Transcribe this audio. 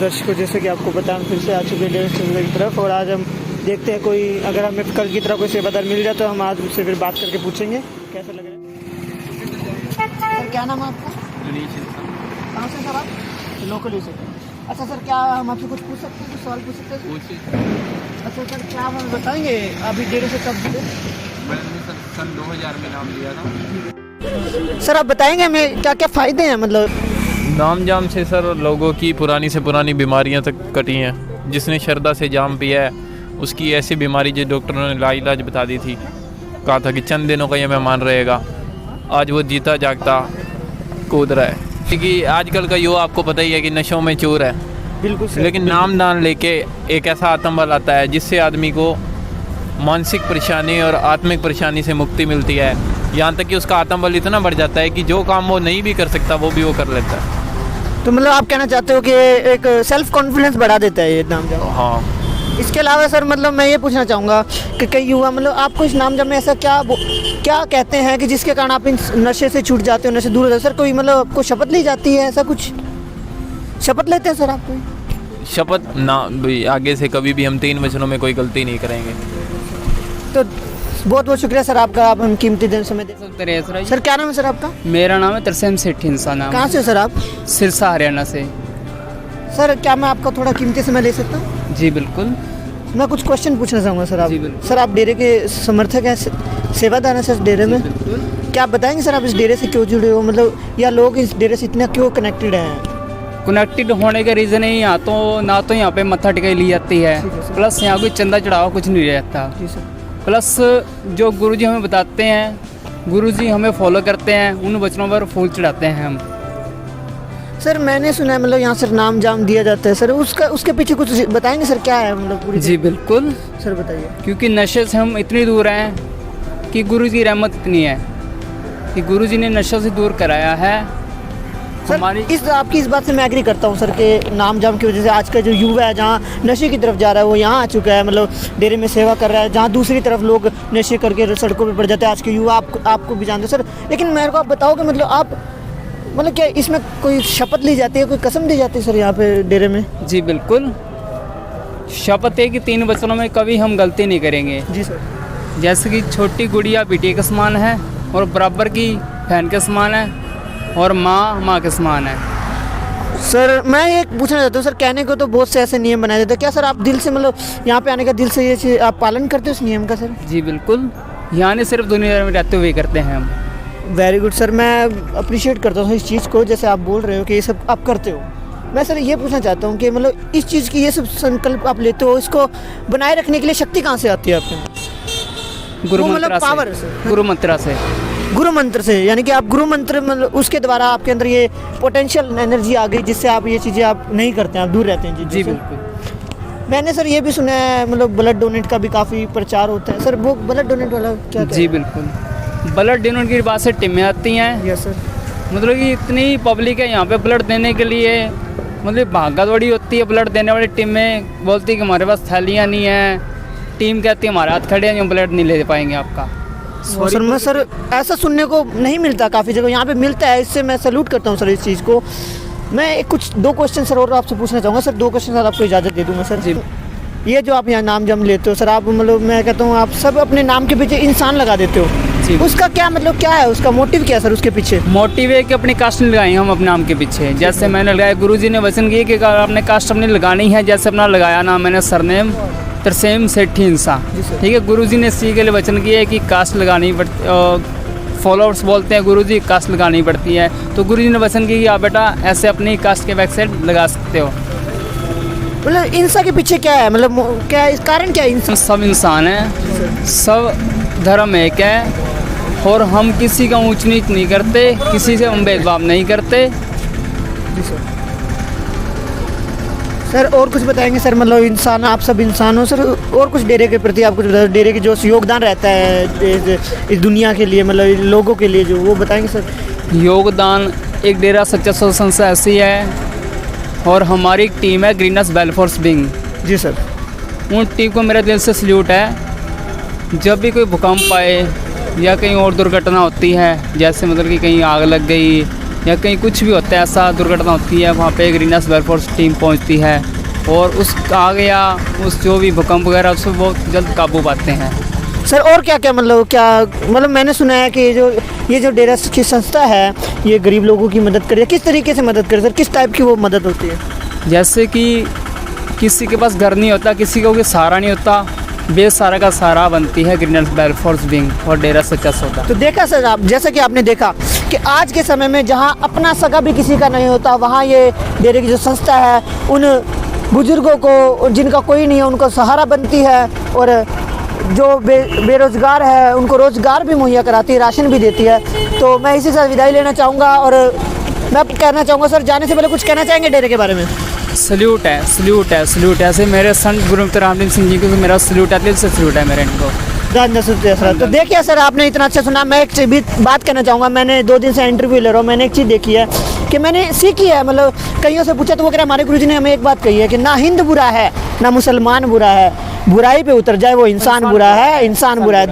दर्शकों, जैसे कि आपको पता हम फिर से आ चुके हैं डेरा सिरसा की तरफ और आज हम देखते हैं कोई अगर हमें कल की तरह कोई सेवादार मिल जाए तो हम आज उससे फिर बात करके पूछेंगे कैसा लग रहा है। सर क्या नाम है आपका? कहाँ से सर आप? लोकल से। अच्छा सर, क्या हम आपसे कुछ पूछ सकते हैं, कुछ सवाल पूछ सकते हैं? अच्छा सर, क्या आप हमें बताएंगे अभी डेरे से कब जुड़े? मैंने सर सन 2000 में नाम लिया था। सर आप बताएंगे हमें क्या क्या फ़ायदे हैं? मतलब नाम जाम से सर लोगों की पुरानी से पुरानी बीमारियां तक कटी हैं। जिसने श्रद्धा से जाम पिया है उसकी ऐसी बीमारी जो डॉक्टरों ने लाइलाज बता दी थी, कहा था कि चंद दिनों का ये मेहमान रहेगा, आज वो जीता जागता कूद रहा है। क्योंकि आजकल का युवा आपको पता ही है कि नशों में चूर है। बिल्कुल सर, लेकिन नाम दान लेके एक ऐसा आत्मबल आता है जिससे आदमी को मानसिक परेशानी और आत्मिक परेशानी से मुक्ति मिलती है। यहाँ तक कि उसका आत्मबल इतना बढ़ जाता है कि जो काम वो नहीं भी कर सकता वो भी वो कर लेता है। तो मतलब आप कहना चाहते हो कि एक सेल्फ कॉन्फिडेंस बढ़ा देता है ये नाम जाम? हाँ। इसके अलावा सर मतलब मैं ये पूछना चाहूँगा कि कई युवा मतलब आपको इस नाम जाम में ऐसा क्या कहते हैं कि जिसके कारण आप इन नशे से छूट जाते हो, नशे से दूर हो जाते हो? सर कोई मतलब आपको शपथ ली जाती है, ऐसा कुछ शपथ लेते हैं सर आप कोई? शपथ ना भाई, आगे से कभी भी हम 3 वचनों में कोई गलती नहीं करेंगे। तो बहुत बहुत शुक्रिया सर आपका, आप हम कीमती दिन समय दे सकते हैं। सर क्या नाम है सर आपका? मेरा नाम है तरसेम सेठी इंसान नाम। कहाँ से सर आप? सिरसा हरियाणा से। सर क्या मैं आपका थोड़ा कीमती समय ले सकता हूँ? जी बिल्कुल। मैं कुछ क्वेश्चन पूछना चाहूँगा सर आप। जी बिल्कुल। सर आप डेरे के समर्थक हैं, सेवादार हैं सर डेरे में? बिल्कुल। क्या आप बताएंगे सर आप इस डेरे से क्यों जुड़े हो, मतलब या लोग इस डेरे से इतना क्यों कनेक्टेड हैं? कनेक्टेड होने का रीज़न है यहाँ तो ना तो यहाँ पे मत्था टिकाई ली जाती है, ठीक है सर। प्लस यहाँ कोई चंदा चढ़ावा कुछ नहीं रहता, जी सर। प्लस जो गुरुजी हमें बताते हैं, गुरुजी हमें फॉलो करते हैं, उन वचनों पर फूल चढ़ाते हैं हम। सर मैंने सुना है मतलब यहाँ सर नाम जाम दिया जाता है सर, उसके पीछे कुछ बताएंगे सर क्या है मतलब पूरी? जी बिल्कुल। सर बताइए। क्योंकि नशे से हम इतनी दूर हैं कि गुरु की रहमत इतनी है कि गुरुजी ने नशे से दूर कराया है हमारी। सर आपकी इस बात से मैं एग्री करता हूँ सर कि नाम जाम की वजह से आज का जो युवा है जहाँ नशे की तरफ जा रहा है वो यहाँ आ चुका है, मतलब डेरे में सेवा कर रहा है, जहाँ दूसरी तरफ लोग नशे करके सड़कों पे पड़ जाते हैं आज के युवा। आपको भी जानते हो सर, लेकिन मेरे को आप बताओ कि मतलब आप मतलब क्या इसमें कोई शपथ ली जाती है, कोई कसम दी जाती है सर यहाँ पे डेरे में? जी बिल्कुल। शपथ है कि 3 वचनों में कभी हम गलती नहीं करेंगे। जी सर। जैसे कि छोटी गुड़िया बेटी के समान है और बराबर की बहन के समान है और माँ के समान है। सर मैं ये पूछना चाहता हूँ सर, कहने को तो बहुत से ऐसे नियम बनाए जाते हैं, क्या सर आप दिल से मतलब यहाँ पे आने का दिल से ये चीज़ आप पालन करते हो इस नियम का सर? जी बिल्कुल। यहाँ नहीं सिर्फ दुनिया में रहते हुए करते हैं हम। वेरी गुड सर, मैं अप्रिशिएट करता हूँ इस चीज़ को, जैसे आप बोल रहे हो कि ये सब आप करते हो। मैं सर ये पूछना चाहता हूँ कि मतलब इस चीज़ की ये सब संकल्प आप लेते हो, इसको बनाए रखने के लिए शक्ति कहाँ से आती है आपको? गुरु वो मंत्र मतलब पावर से। गुरु मंत्र से। गुरु मंत्र से, यानी कि आप गुरु मंत्र मतलब उसके द्वारा आपके अंदर ये पोटेंशियल एनर्जी आ गई जिससे आप ये चीज़ें आप नहीं करते हैं, आप दूर रहते हैं। जी बिल्कुल। मैंने सर ये भी सुना है मतलब ब्लड डोनेट का भी काफ़ी प्रचार होता है सर, वो ब्लड डोनेट वाला क्या? जी बिल्कुल। ब्लड डोनेट की बात से टीमें आती हैं। Yes sir. मतलब कि इतनी पब्लिक है यहाँ पे ब्लड देने के लिए, मतलब भागा दौड़ी होती है। ब्लड देने वाली टीमें बोलती है कि हमारे पास थैलियाँ नहीं हैं, टीम कहती है हमारे हाथ खड़े हैं, जो ब्लड नहीं ले पाएंगे आपका। सर मैं सर ऐसा सुनने को नहीं मिलता, काफ़ी जगह यहाँ पे मिलता है, इससे मैं सैल्यूट करता हूँ सर इस चीज़ को। मैं कुछ 2 क्वेश्चन सर और आपसे पूछना चाहूँगा सर, 2 क्वेश्चन सर आपको इजाज़त दे दूँगा सर। जी। ये जो आप यहाँ नाम जम लेते हो सर, आप मतलब मैं कहता हूँ आप सब अपने नाम के पीछे इंसान लगा देते हो, उसका क्या मतलब क्या है, उसका मोटिव क्या है सर उसके पीछे? मोटिव है कि अपनी कास्ट नहीं लगाई हम अपने नाम के पीछे। जैसे मैंने लगाया, गुरुजी ने वचन किए कि अगर आपने कास्ट अपनी लगानी है, जैसे अपना लगाया नाम मैंने सरनेम तरसेम सेठी इंसान, ठीक है। गुरुजी ने इसी के लिए वचन किया है कि कास्ट लगानी पड़ती, फॉलोअर्स बोलते हैं गुरुजी कास्ट लगानी पड़ती है, तो गुरुजी ने वचन किया कि आप बेटा ऐसे अपनी कास्ट के बैक साइड लगा सकते हो। मतलब इंसान के पीछे क्या है, मतलब क्या इस कारण क्या है? इंसान सब इंसान है, सब धर्म एक है और हम किसी का ऊंच नीच नहीं करते, किसी से हम भेदभाव नहीं करते। जी सर। सर और कुछ बताएंगे सर, मतलब इंसान आप सब इंसान हो सर, और कुछ डेरे के प्रति आप कुछ बताओ, डेरे की जो योगदान रहता है इस दुनिया के लिए, मतलब लोगों के लिए, जो वो बताएंगे सर? योगदान, एक डेरा सच्चा सौदा संस्था ऐसी है और हमारी एक टीम है ग्रीनस वेलफेयर विंग। जी सर। उन टीम को मेरा दिल से सल्यूट है। जब भी कोई भूकंप आए या कहीं और दुर्घटना होती है, जैसे मतलब कि कहीं आग लग गई या कहीं कुछ भी होता है, ऐसा दुर्घटना होती है, वहाँ पे ग्रीनहाउस वेलफेयर टीम पहुँचती है और उस आगे या उस जो भी भूकंप वगैरह उसको बहुत जल्द काबू पाते हैं। सर और क्या क्या मतलब मैंने सुना है कि ये जो डेरा की संस्था है ये गरीब लोगों की मदद करे, किस तरीके से मदद करे सर, किस टाइप की वो मदद होती है? जैसे कि किसी के पास घर नहीं होता, किसी को कोई सहारा नहीं होता, बेसहारा का सहारा बनती है ग्रीनहाउस वेलफेयर विंग और डेरा सच्चा सौदा। तो देखा सर आप, जैसा कि आपने देखा कि आज के समय में जहाँ अपना सगा भी किसी का नहीं होता, वहाँ ये डेरे की जो संस्था है उन बुजुर्गों को जिनका कोई नहीं है उनको सहारा बनती है और जो बेरोज़गार है उनको रोज़गार भी मुहैया कराती है, राशन भी देती है। तो मैं इसी से विदाई लेना चाहूँगा और मैं कहना चाहूँगा सर, जाने से पहले कुछ कहना चाहेंगे डेरे के बारे में? सल्यूट है, सल्यूट है, सल्यूट है। ऐसे मेरे संत गुरुमित्र रामदेव सिंह जी को तो मेरा सल्यूट है, दिल से सल्यूट है मेरे इनको। सर तो देखिए सर, आपने इतना अच्छा सुना। मैं एक भी बात कहना चाहूँगा, मैंने 2 दिन से इंटरव्यू ले रहा हूँ, मैंने एक चीज़ देखी है कि मैंने सीखी है, मतलब कईयों से पूछा तो वो कह रहा हमारे गुरुजी ने हमें एक बात कही है कि ना हिंद बुरा है ना मुसलमान बुरा है, बुराई पे उतर जाए वो इंसान बुरा है, इंसान बुरा है।